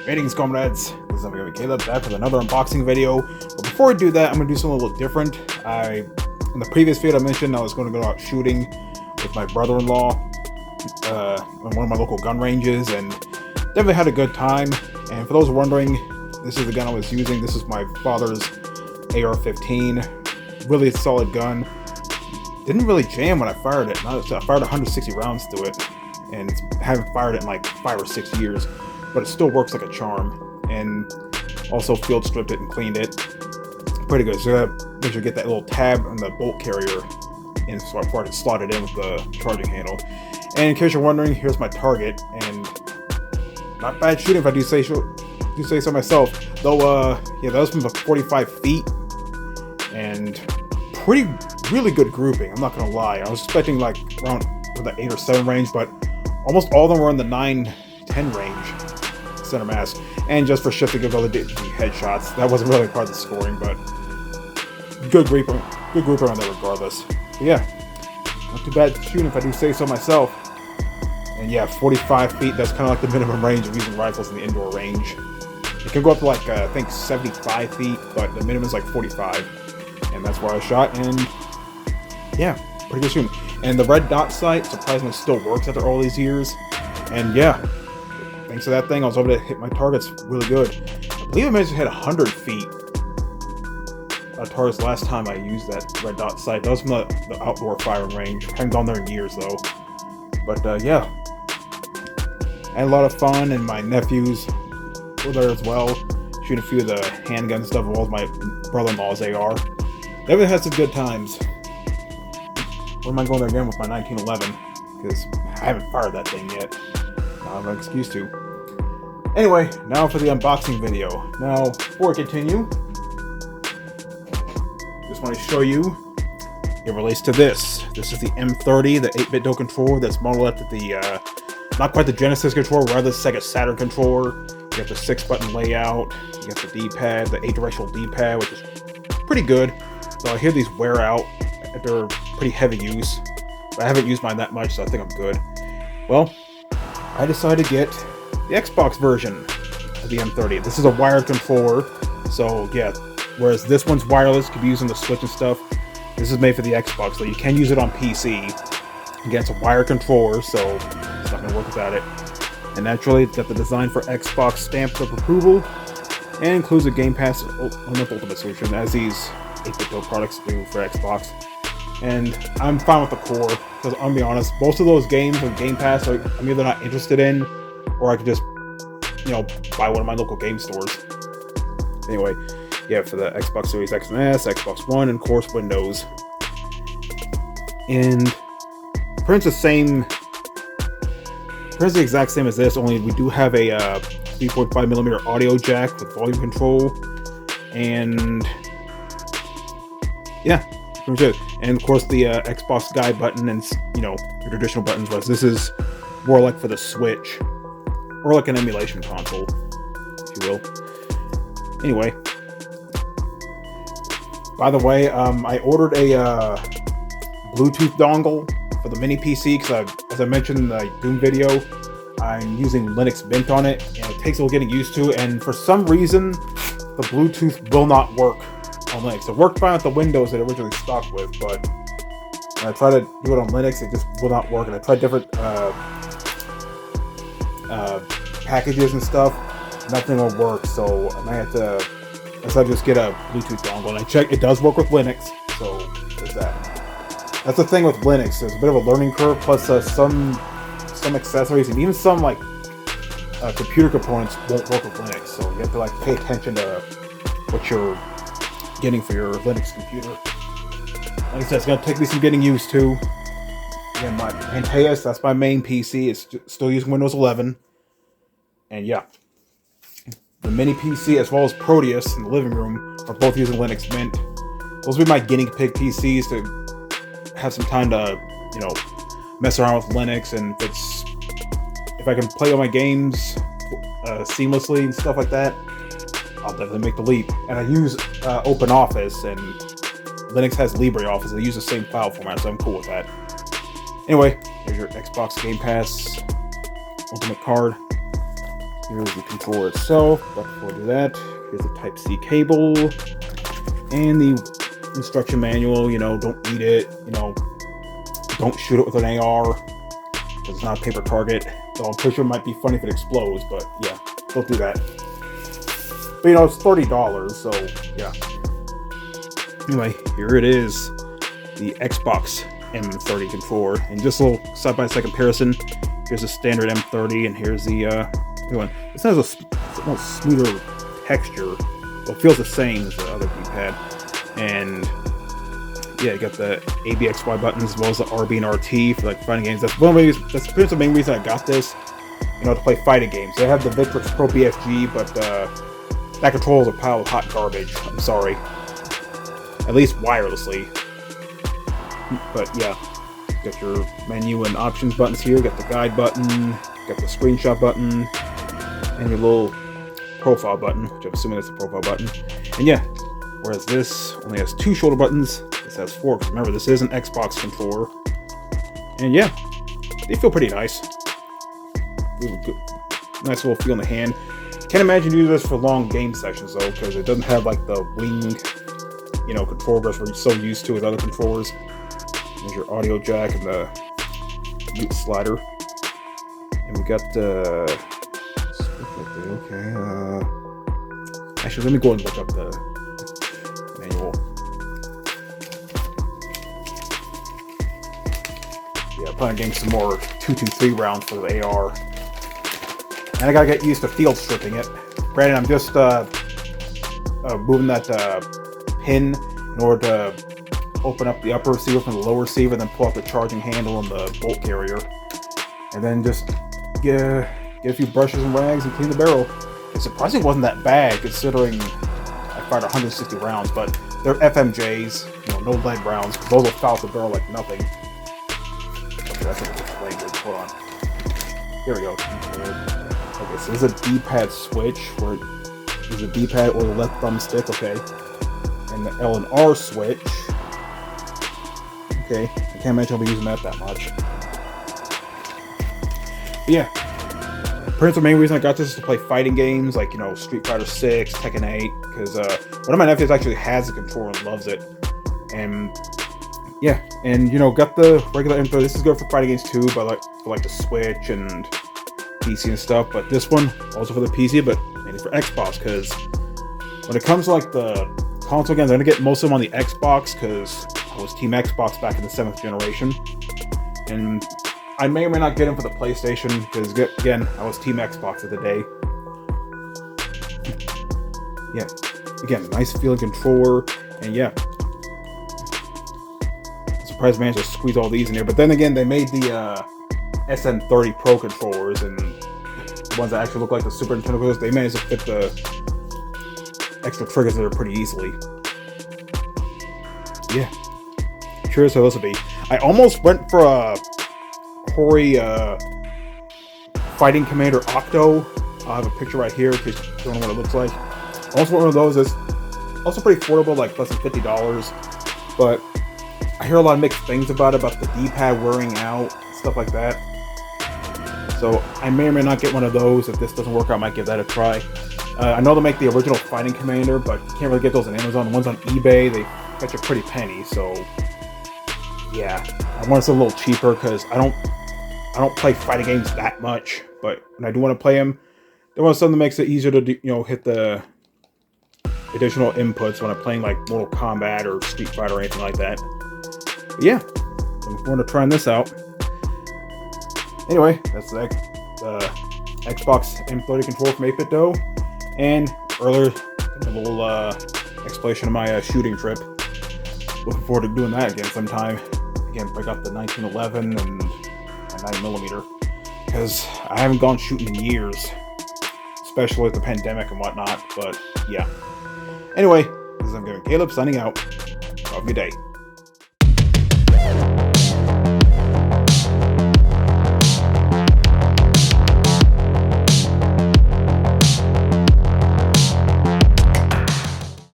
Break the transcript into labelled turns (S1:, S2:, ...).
S1: Greetings, comrades. This is Caleb back with another unboxing video. But before I do that, I'm going to do something a little different. In the previous video I mentioned I was going to go out shooting with my brother-in-law on one of my local gun ranges, and definitely had a good time. And for those wondering, this is the gun I was using. This is my father's AR-15. Really solid gun. Didn't really jam when I fired it. I fired 160 rounds to it, and haven't fired it in like 5 or 6 years. But it still works like a charm, and also field stripped it and cleaned it. Pretty good. So make sure you get that little tab on the bolt carrier and so I can slot it in with the charging handle. And in case you're wondering, here's my target, and not bad shooting if I do say so myself. Though, yeah, that was from the 45 feet, and really good grouping. I'm not gonna lie. I was expecting like around the 8 or 7 range, but almost all of them were in the 9-10 range. Center mass, and just for shifting of other headshots. That wasn't really part of the scoring, but good grouper on that regardless. But yeah, not too bad shooting if I do say so myself. And yeah, 45 feet, that's kind of like the minimum range of using rifles in the indoor range. It can go up to like, I think 75 feet, but the minimum is like 45. And that's where I shot, and yeah, pretty good shooting. And the red dot sight surprisingly still works after all these years. And yeah, thanks to that thing, I was able to hit my targets really good. I believe I managed to hit 100 feet targets last time I used that red dot sight. That was from the outdoor firing range. I haven't gone there in years though. But yeah, I had a lot of fun, and my nephews were there as well, shooting a few of the handgun stuff, as well as my brother-in-law's AR. Definitely had some good times. Where am I going there again with my 1911? Because I haven't fired that thing yet. I have an excuse to. Anyway, now for the unboxing video. Now, before I continue, just want to show you it relates to this. This is the M30, the 8BitDo controller that's modeled after the, not quite the Genesis controller, rather the Sega Saturn controller. You got the 6-button layout, you got the D-pad, the 8-directional D-pad, which is pretty good. So I hear these wear out after pretty heavy use. But I haven't used mine that much, so I think I'm good. Well, I decided to get the Xbox version of the M30. This is a wired controller, so yeah, whereas this one's wireless, could be used on the Switch and stuff. This is made for the Xbox, so you can use it on PC. Again, it's a wired controller, so it's not going to work without it. And naturally, it's got the design for Xbox stamp of approval, and includes a Game Pass Ultimate solution, as these 8BitDo products do for Xbox. And I'm fine with the core, because I'll be honest, most of those games on Game Pass I'm either not interested in, or I could just, you know, buy one of my local game stores. Anyway, yeah, for the Xbox Series X and S, Xbox One, and of course Windows. And pretty much the exact same as this, only we do have a 3.5mm audio jack with volume control, and yeah, pretty much it. And of course the Xbox guide button and, you know, your traditional buttons, whereas this is more like for the Switch, or like an emulation console, if you will. Anyway, by the way, I ordered a Bluetooth dongle for the mini PC, because as I mentioned in the Doom video, I'm using Linux Mint on it, and it takes a little getting used to, and for some reason, the Bluetooth will not work on Linux. It worked fine with the Windows that it originally stocked with, but when I try to do it on Linux, it just will not work. And I tried different packages and stuff, nothing will work. So I might have to, I just get a Bluetooth dongle, and I checked, it does work with Linux. So there's that. That's the thing with Linux. There's a bit of a learning curve, plus some accessories and even some like computer components won't work with Linux. So you have to like pay attention to what you're getting for your Linux computer. Like I said, it's gonna take me some getting used to. Again, my Antaeus, that's my main PC. It's still using Windows 11. And yeah, the mini PC as well as Proteus in the living room are both using Linux Mint. Those will be my guinea pig PCs to have some time to, you know, mess around with Linux, and if I can play all my games seamlessly and stuff like that, I'll definitely make the leap. And I use OpenOffice, and Linux has LibreOffice. They use the same file format, so I'm cool with that. Anyway, here's your Xbox Game Pass Ultimate card. Here's the controller itself, but before we do that, here's the Type-C cable, and the instruction manual. You know, don't eat it, you know, don't shoot it with an AR, because it's not a paper target. So I'm pretty sure it might be funny if it explodes, but yeah, don't do that. But you know, it's $30, so yeah. Anyway, here it is, the Xbox M30 controller, and just a little side-by-side comparison. Here's the standard M30, and here's the new one. This has a much smoother texture. Well, it feels the same as the other D-pad. And yeah, you got the ABXY buttons as well as the RB and RT for like fighting games. That's one of the reasons, that's pretty much the main reason I got this. You know, to play fighting games. They have the Victrix Pro BFG, but that controller is a pile of hot garbage. I'm sorry. At least wirelessly. But yeah, got your menu and options buttons here. Got the guide button, got the screenshot button, and your little profile button, which I'm assuming that's the profile button. And yeah, whereas this only has 2 shoulder buttons, this has 4. Because remember, this is an Xbox controller. And yeah, they feel pretty nice. Nice little feel in the hand. Can't imagine using this for long game sessions though, because it doesn't have like the wing, you know, control grips we're so used to with other controllers. There's your audio jack and the mute slider. And we got the actually, let me go and look up the manual. Yeah, probably getting some more 223 rounds for the AR. And I gotta get used to field stripping it. Granted, I'm just moving that pin in order to open up the upper receiver from the lower receiver, then pull up the charging handle and the bolt carrier. And then just get a few brushes and rags and clean the barrel. It surprisingly wasn't that bad considering I fired 160 rounds, but they're FMJs, you know, no lead rounds, because those will foul the barrel like nothing. Okay, that's a different language. Hold on. Here we go. Okay, so there's a D-pad switch where there's a D-pad or the left thumbstick, okay. And the L and R switch. Okay, I can't imagine I'll be using that much. But yeah, pretty much the main reason I got this is to play fighting games like, you know, Street Fighter 6, Tekken 8, because one of my nephews actually has the controller and loves it. And yeah, and you know, got the regular M30. This is good for fighting games too, but for the Switch and PC and stuff. But this one also for the PC, but mainly for Xbox, because when it comes to like the console games, I'm gonna get most of them on the Xbox because I was Team Xbox back in the 7th generation, and I may or may not get them for the PlayStation because again, I was Team Xbox of the day. Yeah, again, nice feeling controller, and yeah, I'm surprised I managed to squeeze all these in here. But then again, they made the SM30 Pro controllers, and the ones that actually look like the Super Nintendo controllers, they managed to fit the extra triggers in there pretty easily. Yeah. Curious how this would be. I almost went for a Hori Fighting Commander Octo. I have a picture right here in case you don't know what it looks like. Also, one of those is also pretty affordable, like less than $50. But I hear a lot of mixed things about it, about the D-pad wearing out, stuff like that. So I may or may not get one of those. If this doesn't work out, I might give that a try. I know they make the original Fighting Commander, but you can't really get those on Amazon. The ones on eBay, they fetch a pretty penny, so yeah, I want something a little cheaper because I don't play fighting games that much, but when I do want to play them, I want something that makes it easier to hit the additional inputs when I'm playing like Mortal Kombat or Street Fighter or anything like that. But yeah, I'm looking forward to trying this out. Anyway, that's the Xbox M30 controller from 8BitDo, and earlier a little explanation of my shooting trip. Looking forward to doing that again sometime. Again, break out the 1911 and a 9mm, because I haven't gone shooting in years, especially with the pandemic and whatnot. But yeah. Anyway, this is I'm giving Caleb signing out. Have a good day.